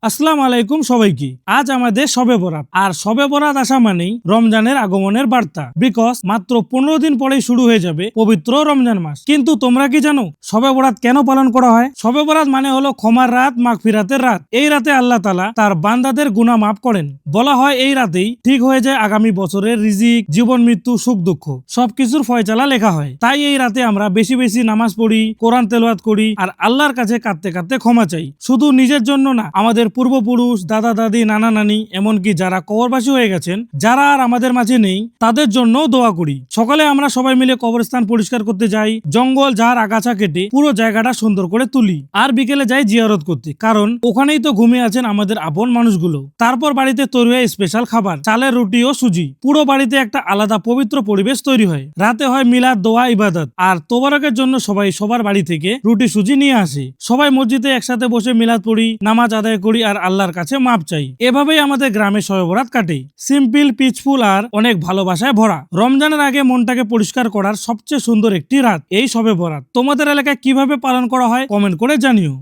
আসসালামু আলাইকুম সবাইকে। আজ আমাদের শবে বরাত, আর শবে বরাত আসা মানেই রমজানের আগমনের বার্তা। বিকজ মাত্র 15 দিন পরেই শুরু হয়ে যাবে পবিত্র রমজান মাস। কিন্তু তোমরা কি জানো শবে বরাত কেন পালন করা হয়? শবে বরাত মানে হলো ক্ষমার রাত, মাগফিরাতের রাত। এই রাতে আল্লাহ তাআলা তার বান্দাদের গুনাহ মাফ করেন। বলা হয় এই রাতেই ঠিক হয়ে যায় আগামী বছরের রিজিক, জীবন মৃত্যু, সুখ দুঃখ সবকিছুর ফয়সালা লেখা হয়। তাই এই রাতে আমরা বেশি বেশি নামাজ পড়ি, কোরআন তেলাওয়াত করি আর আল্লাহর কাছে কাঁদতে কাঁদতে ক্ষমা চাই। শুধু নিজের জন্য না, আমাদের পূর্বপুরুষ, দাদা দাদি, নানা নানি, এমনকি যারা কবরবাসী হয়ে গেছেন, যারা আর আমাদের মাঝে নেই, তাদের জন্য দোয়া করি। সকালে আমরা সবাই মিলে কবরস্থান পরিষ্কার করতে যাই, জঙ্গল ঝাড় আগাছা কেটে পুরো জায়গাটা সুন্দর করে তুলি। আর বিকেলে যাই জিয়ারত করতে, কারণ ওখানেই তো ঘুমিয়ে আছেন আমাদের আপন মানুষগুলো। তারপর বাড়িতে তৈরি হয় স্পেশাল খাবার, চালের রুটি ও সুজি। পুরো বাড়িতে একটা আলাদা পবিত্র পরিবেশ তৈরি হয়। রাতে হয় মিলাদ, দোয়া, ইবাদত। আর তোবারকের জন্য সবাই সবার বাড়ি থেকে রুটি সুজি নিয়ে আসে। সবাই মসজিদে একসাথে বসে মিলাদ পড়ি, নামাজ আদায় করি আর আল্লাহর কাছে মাপ চাই। এভাবেই আমাদের গ্রামে শবে বরাত কাটে, সিম্পল, পিসফুল আর অনেক ভালোবাসায় ভরা। রমজানের আগে মনটাকে পরিষ্কার করার সবচেয়ে সুন্দর একটি রাত এই শবে বরাত। তোমাদের এলাকায় কিভাবে পালন করা হয় কমেন্ট করে জানিও।